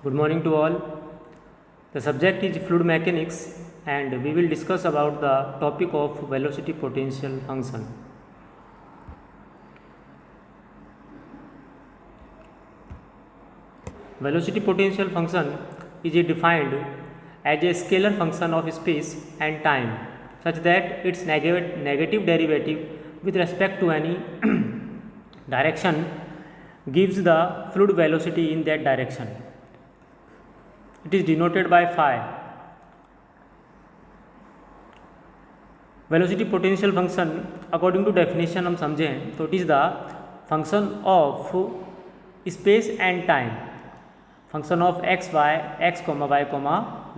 Good morning to all. The subject is fluid mechanics and we will discuss about the topic of velocity potential function. Velocity potential function is defined as a scalar function of space and time such that its negative derivative with respect to any direction gives the fluid velocity in that direction. It is denoted by phi. Velocity potential function according to definition हम समझें तो it is the function of space and time, function of x y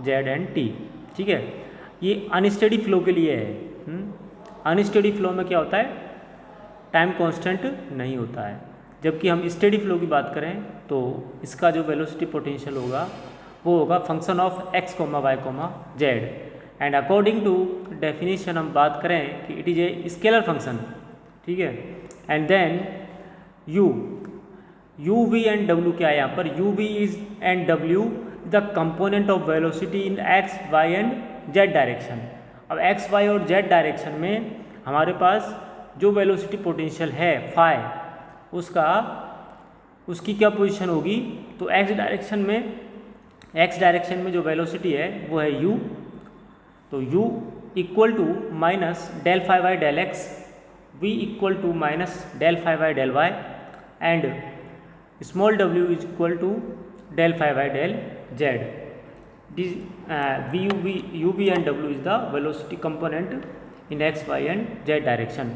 z and t. ठीक है, ये unsteady flow के लिए है. Unsteady flow में क्या होता है, टाइम कांस्टेंट नहीं होता है. जबकि हम स्टेडी फ्लो की बात करें तो इसका जो वेलोसिटी पोटेंशियल होगा वो होगा function of x y z. And according to definition हम बात करें कि it is a scalar function. ठीक है, and then u v and डब्ल्यू क्या है यहाँ पर, यू वी इज एंड डब्ल्यू the component of velocity in x y and z direction. अब एक्स वाई और जेड डायरेक्शन में हमारे पास जो वेलोसिटी पोटेंशियल है फाई, उसकी क्या पोजीशन होगी, तो एक्स डायरेक्शन में जो वेलोसिटी है वो है u. तो u equal to minus del phi by del x, v equal to minus del phi by del y and small w is equal to del phi by del z. u v and w is the velocity component in x, y and z direction.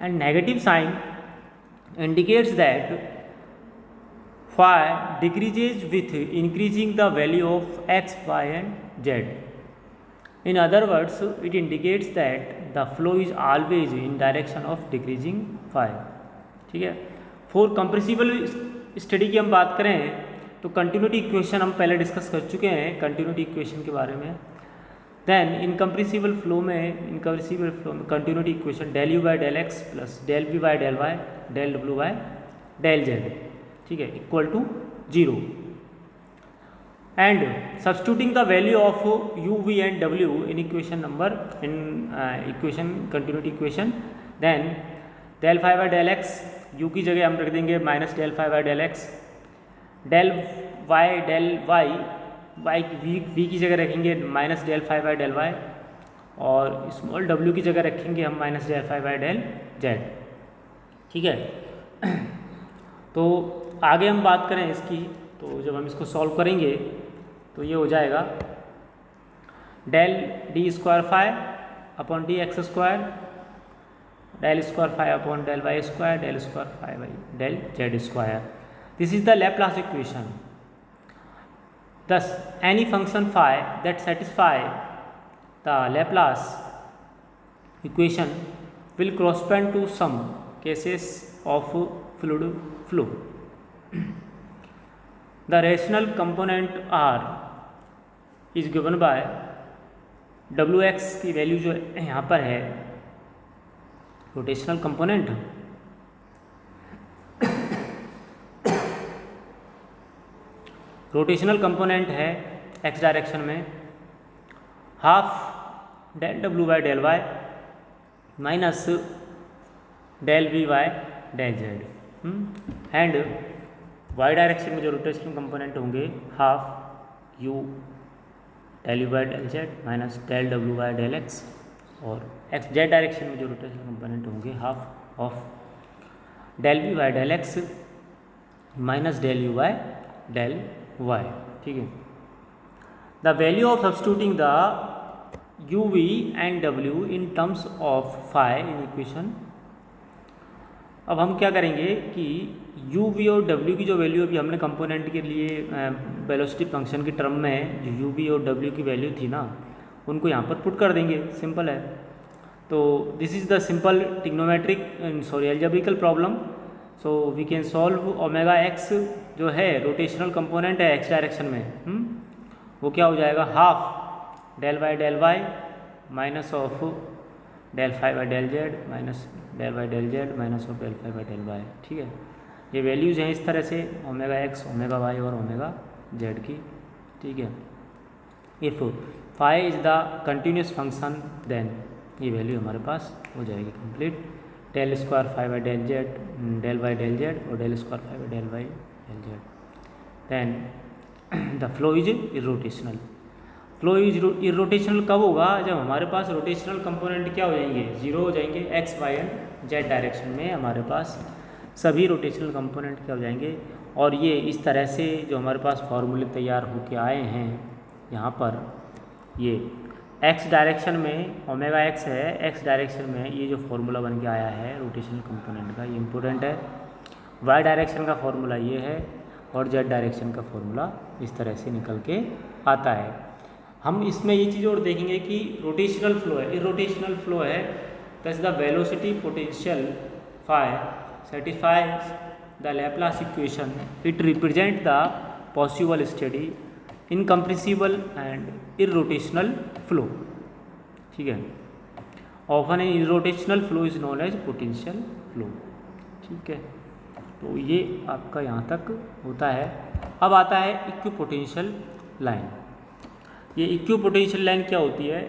And negative sign indicates that phi decreases with increasing the value of x, y and z. In other words, it indicates that the flow is always in direction of decreasing phi. ठीक है, for compressible study की हम बात करें तो continuity equation हम पहले discuss कर चुके हैं कंटिन्यूटी इक्वेशन के बारे में. देन इनकम्प्रेसिबल फ्लो में continuity equation del u by del x plus del v by del y del डब्ल्यू बाई डेल जेड, ठीक है, equal to 0. And substituting the value of u v and w in equation continuity equation, then del phi by del x u की जगह हम रख देंगे minus del phi by del x, del y v की जगह रखेंगे minus del phi by del y और small w की जगह रखेंगे हम minus del phi by del z. ठीक है, तो आगे हम बात करें इसकी तो जब हम इसको सॉल्व करेंगे तो ये हो जाएगा del d square phi upon d x square, del square phi upon del y square, del square phi by del z square. This is the Laplace equation. Thus, any function phi that satisfy the Laplace equation will correspond to some cases of fluid flow. The rational component R is given by Wx की value जो यहाँ पर है, rotational component है x direction में half del डब्ल्यू by del y minus del v y del z. And y direction में जो रोटेशनल कंपोनेंट होंगे half u del u by del z minus del डब्ल्यू बाई डेल एक्स, और x z direction में जो rotational component होंगे half of del v by del x minus del u by del y. ठीक है, the value of substituting the u v and डब्ल्यू in terms of phi in equation. अब हम क्या करेंगे कि यू वी और डब्ल्यू की जो वैल्यू अभी हमने कंपोनेंट के लिए वेलोसिटी फंक्शन की टर्म में जो यू वी और डब्ल्यू की वैल्यू थी ना, उनको यहाँ पर पुट कर देंगे. सिंपल है. तो this is the simple algebraical problem. So we can solve omega x जो है रोटेशनल कंपोनेंट है एक्स डायरेक्शन में, वो क्या हो जाएगा half del by del y minus of del phi by del z minus del by del z minus of del phi by del y. ठीक है, ये वैल्यूज़ हैं इस तरह से ओमेगा एक्स, ओमेगा वाई और ओमेगा जेड की, ठीक है। If phi is the continuous function then ये वैल्यू हमारे पास हो जाएगी complete. Del square phi by del z, del y del z और del square phi by del y del z. Then the flow is irrotational. Flow is irrotational कब होगा? जब हमारे पास रोटेशनल कंपोनेंट क्या हो जाएंगे? जीरो हो जाएंगे। X y and z direction में हमारे पास सभी रोटेशनल कंपोनेंट क्या हो जाएंगे। और ये इस तरह से जो हमारे पास फार्मूले तैयार होके आए हैं यहाँ पर, ये एक्स डायरेक्शन में ओमेगा एक्स है, एक्स डायरेक्शन में ये जो फार्मूला बन के आया है रोटेशनल कंपोनेंट का, ये इंपॉर्टेंट है। वाई डायरेक्शन का फार्मूला ये है और जेड डायरेक्शन का फार्मूला इस तरह से निकल के आता है। हम इसमें ये चीज़ और देखेंगे कि रोटेशनल फ्लो है, इरोटेशनल फ्लो है, thus the velocity potential phi satisfies the Laplace equation, it represent the possible steady incompressible and irrotational flow, ठीक है। Often an irrotational flow is known as potential flow, ठीक है। तो ये आपका यहाँ तक होता है। अब आता है इक्विपोटेंशियल लाइन। ये इक्विपोटेंशियल लाइन क्या होती है?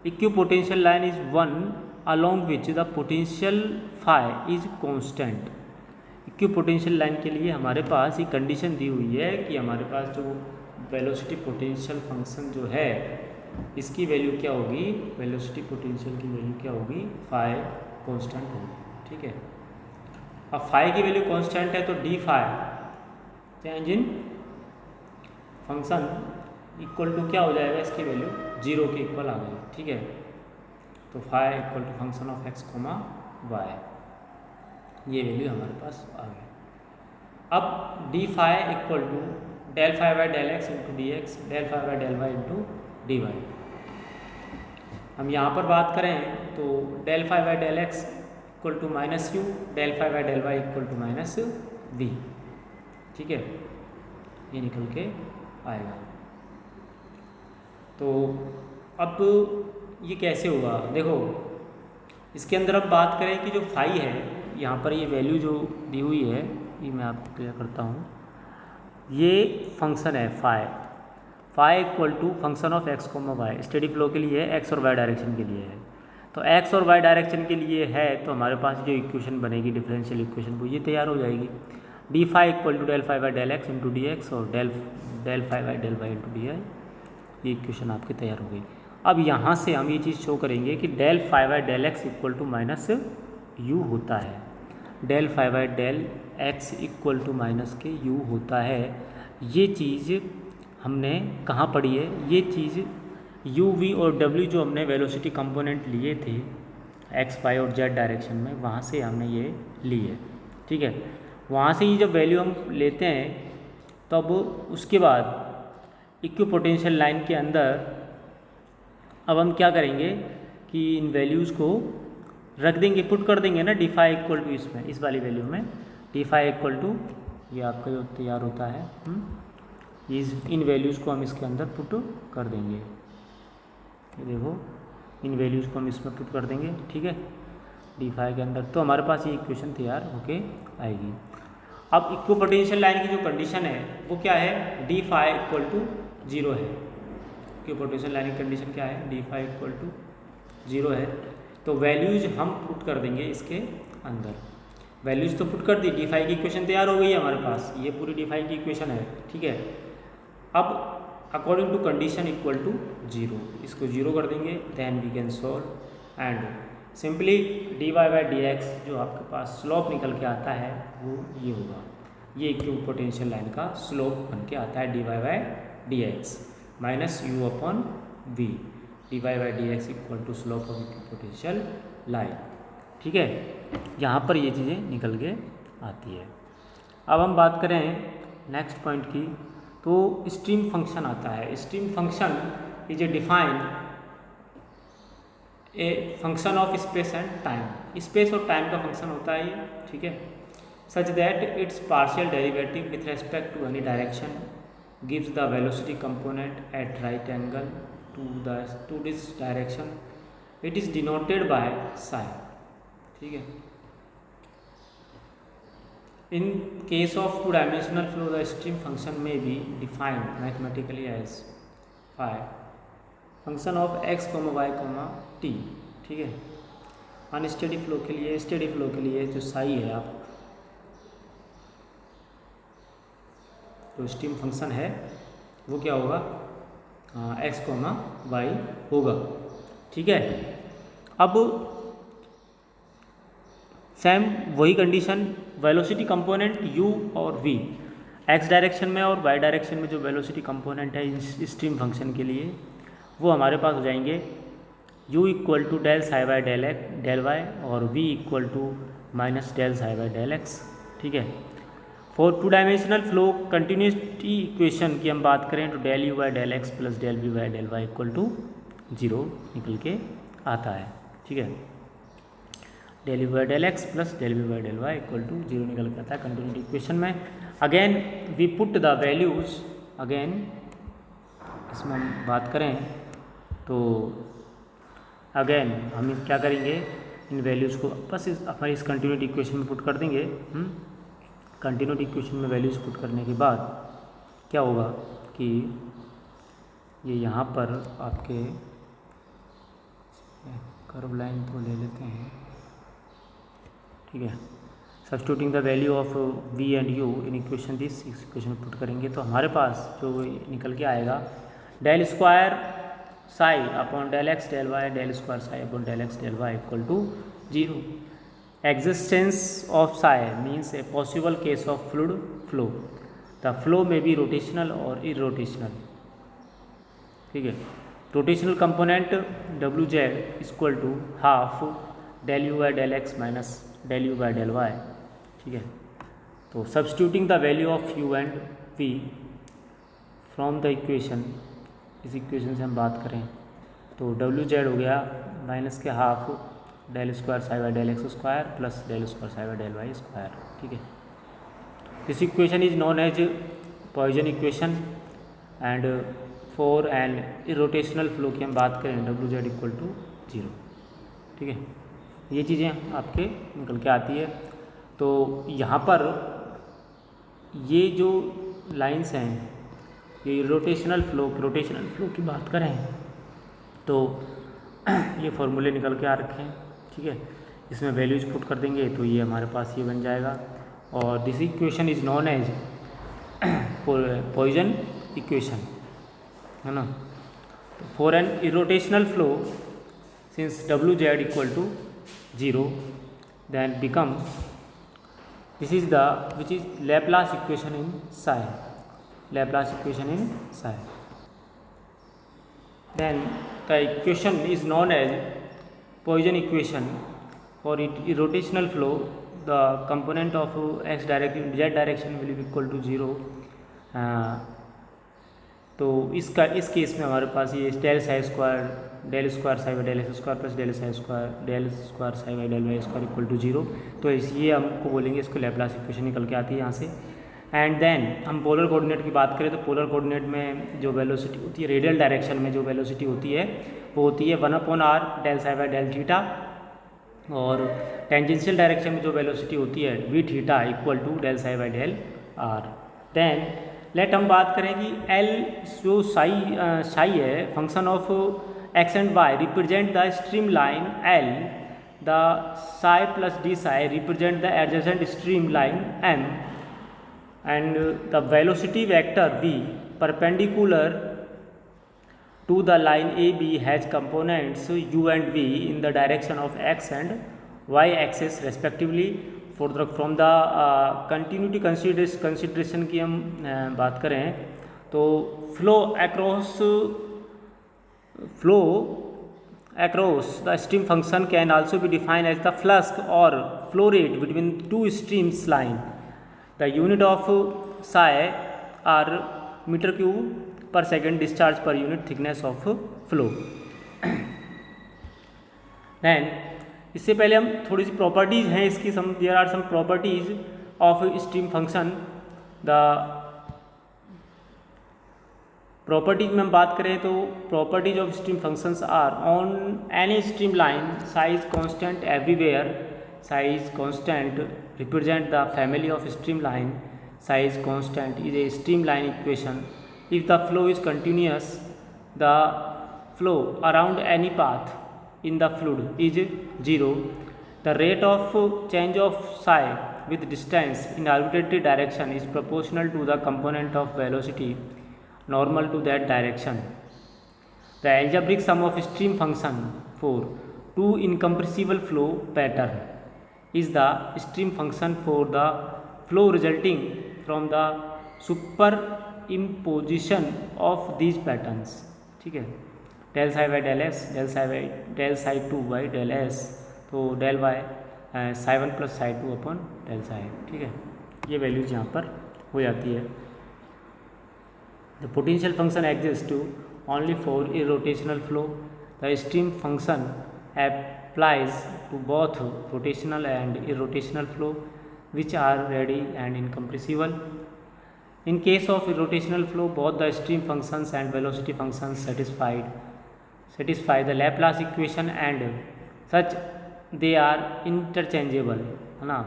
Equipotential line is one along which the potential phi is constant. Equipotential line के लिए हमारे पास ये कंडीशन दी हुई है कि हमारे पास जो वेलोसिटी पोटेंशियल फंक्शन जो है इसकी वैल्यू क्या होगी? वेलोसिटी पोटेंशियल की वैल्यू क्या होगी? फाई कांस्टेंट होगी, ठीक है। अब फाई की वैल्यू कांस्टेंट है तो d phi change in function equal to क्या हो जाएगा? इसकी वैल्यू जीरो के इक्वल आ गई, ठीक है। तो phi equal to function of x comma y, ये वैल्यू हमारे पास आ गई। अब d phi equal to del phi by del x into d x, del phi by del y into d y. हम यहाँ पर बात करें तो del phi by del x equal to minus u, del phi by del y equal to minus v, ठीक है। ये निकल के आएगा। तो अब ये कैसे होगा? देखो इसके अंदर अब बात करें कि जो फाई है यहाँ पर ये वैल्यू जो दी हुई है ये मैं आपको क्लियर करता हूँ। ये फंक्शन है phi equal to function of x comma y, steady flow के लिए एक्स और वाई डायरेक्शन के लिए है। तो एक्स और वाई डायरेक्शन के लिए है तो हमारे पास जो इक्वेशन बनेगी डिफरेंशियल इक्वेशन वो ये तैयार हो जाएगी। D phi equal to del phi by del x into d x और del phi by del y into d y, ये इक्वेशन आपकी तैयार हो गई। अब यहाँ से हम ये चीज़ शो करेंगे कि del phi by del x equal to minus u होता है, del phi by del x equal to minus के यू होता है। ये चीज़ हमने कहाँ पढ़ी है? ये चीज़ यू वी और डब्ल्यू जो हमने वेलोसिटी कंपोनेंट लिए थे एक्स वाई और जेड डायरेक्शन में, वहाँ से हमने ये ली है, ठीक है। वहाँ से ये जब वैल्यू हम लेते हैं तब उसके बाद इक्विपोटेंशियल लाइन के अंदर अब हम क्या करेंगे कि इन वैल्यूज़ को रख देंगे, पुट कर देंगे ना डी फाई इक्वल टू इसमें, इस वाली वैल्यू में डी फाई इक्वल टू ये आपका जो तैयार होता है इन वैल्यूज़ को हम इसके अंदर पुट कर देंगे। ये देखो इन वैल्यूज़ को हम इसमें पुट कर देंगे, ठीक है, डी फाई के अंदर। तो हमारे पास ये इक्वेशन तैयार होके आएगी। अब इक्विपोटेंशियल लाइन की जो कंडीशन है वो क्या है? D phi equal to zero है। इक्विपोटेंशियल लाइन की कंडीशन क्या है? D phi equal to zero है। तो वैल्यूज़ हम पुट कर देंगे इसके अंदर। वैल्यूज़ तो पुट कर दी, डी फाई की इक्वेशन तैयार हो गई है हमारे पास, ये पूरी डी फाई की इक्वेशन है, ठीक है। अब according to condition equal to zero, इसको जीरो कर देंगे, then we can solve and simply d y by d x जो आपके पास स्लोप निकल के आता है वो ये होगा। ये इक्विपोटेंशियल लाइन का स्लोप बन के आता है d y by d x minus u upon v, d y by d x equal to slope of equipotential line, ठीक है। यहाँ पर ये चीज़ें निकल के आती है। अब हम बात करें नेक्स्ट पॉइंट की, तो स्ट्रीम फंक्शन आता है। Stream function is a define a function of space and time, space और टाइम का फंक्शन होता है ये, ठीक है। Such that it's partial derivative with respect to any direction gives the velocity component at right angle to this direction, it is denoted by psi, ठीक है। In case of two-dimensional flow, the stream function may be defined mathematically as phi function of x, y, t। ठीक है, unsteady flow के लिए, steady flow के लिए जो साई है आप तो स्ट्रीम फंक्शन है वो क्या होगा, x, y होगा। ठीक है, अब सेम वही कंडीशन वेलोसिटी कंपोनेंट u और v, x डायरेक्शन में और y डायरेक्शन में जो वेलोसिटी कंपोनेंट है इस स्ट्रीम फंक्शन के लिए वो हमारे पास हो जाएंगे u equal to del psi by del y और v equal to minus del psi by del x. ठीक है, for two dimensional flow continuity equation की हम बात करें तो del u by del x plus del v by del y equal to 0 निकल के आता है। ठीक है, del u by del x plus del v by del y equal to 0 निकल के आता है कंटिन्यूटी इक्वेशन में। Again we put the values, again इसमें हम बात करें तो अगेन हम क्या करेंगे, इन वैल्यूज़ को बस हमारी इस कंटिन्यूटी इक्वेशन में पुट कर देंगे। कंटिन्यूटी इक्वेशन में वैल्यूज़ पुट करने के बाद क्या होगा कि ये यहाँ पर आपके कर्व लाइन को ले लेते हैं। ठीक है, substituting the value of v and u in equation this equation में पुट करेंगे तो हमारे पास जो निकल के आएगा del square psi upon del x del y del square psi upon del x del y equal to 0। Existence of psi means a possible case of fluid flow. The flow may be rotational or irrotational. ठीक है, rotational component wz equal to half del u by del x minus del u by del y. ठीक है, तो substituting the value of u and v from the equation, इस equation से हम बात करें तो wz हो गया माइनस के half del square psi by del x square plus del square psi by del y square. ठीक है, this equation is known as Poisson equation and for an irrotational flow की हम बात करें डब्ल्यू जेड इक्वल टू 0। ठीक है, ये चीज़ें आपके निकल के आती है। तो यहाँ पर ये जो लाइंस हैं ये रोटेशनल फ्लो की बात करें तो ये फॉर्मूले निकल के आ रखे हैं। ठीक है, इसमें वैल्यूज पुट कर देंगे तो ये हमारे पास ये बन जाएगा और this equation is known as Poisson equation, है ना। For an irrotational flow since डब्ल्यू z equal to 0 then become this is the which is Laplace equation in psi, Laplace equation in psi. Then the equation is known as Poisson equation for rotational flow. The component of x direction z direction will be equal to 0। तो इस case में हमारे पास ये del psi psi by del x square plus del square psi by del y square equal to 0। तो ये हमको बोलेंगे इसको लैप्लास इक्वेशन निकल के आती है यहाँ से। एंड देन हम पोलर कोऑर्डिनेट की बात करें तो पोलर कोऑर्डिनेट में जो वेलोसिटी होती है, रेडियल डायरेक्शन में जो वेलोसिटी होती है वो होती है 1/r del psi by del theta और टेंजेंशियल डायरेक्शन में जो वेलोसिटी होती है v theta equal to del psi by del r। Then let हम बात करें कि l जो साई है function of x and y represent the stream line l, the psi plus d psi represent the adjacent stream line m and the velocity vector v perpendicular to the line AB has components u and v in the direction of x and y axis respectively। from the continuity consideration की हम बात करें तो flow across the stream function can also be defined as the flux or flow rate between two streams line। The unit of psi are meter cube per second discharge per unit thickness of flow। Then इससे पहले हम थोड़ी सी properties हैं इसकी, there are some properties of stream function. The properties में हम बात करें तो properties of stream functions are on any stream line psi is constant everywhere, psi is constant represent the family of streamline size constant is a streamline equation. If the flow is continuous, the flow around any path in the fluid is 0. The rate of change of psi with distance in arbitrary direction is proportional to the component of velocity normal to that direction. The algebraic sum of stream function for two incompressible flow pattern is the stream function for the flow resulting from the superimposition of these patterns. ठीक है, del psi by del s, del psi two by del s, तो del y psi one plus psi two upon del psi. ठीक है, ये values यहाँ पर हो जाती है. The potential function exist to only for irrotational flow. The stream function applies to both rotational and irrotational flow which are ready and incompressible. In case of irrotational flow, both the stream functions and velocity functions satisfy the Laplace equation and such they are interchangeable, है ना.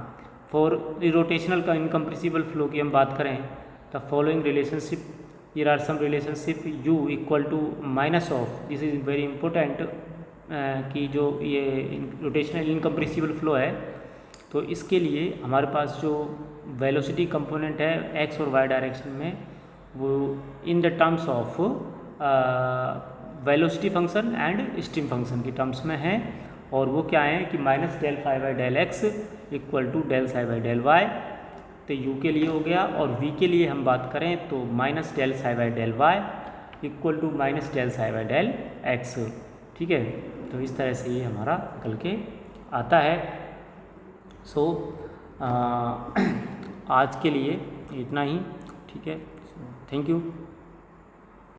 For irrotational का incompressible flow की हम बात करें, the following relationship, here are some relationship u equal to minus of, this is very important कि जो ये रोटेशनल इनकम्प्रेसिबल फ्लो है तो इसके लिए हमारे पास जो वेलोसिटी कंपोनेंट है एक्स और वाई डायरेक्शन में वो in the terms of velocity function and stream function की टर्म्स में है. और वो क्या है कि minus del phi by del x equal to del psi by del y, तो u के लिए हो गया. और v के लिए हम बात करें तो minus del psi by del y equal to minus del psi by del x. ठीक है, तो इस तरह से ये हमारा निकल के आता है. सो आज के लिए इतना ही. ठीक है, थैंक यू.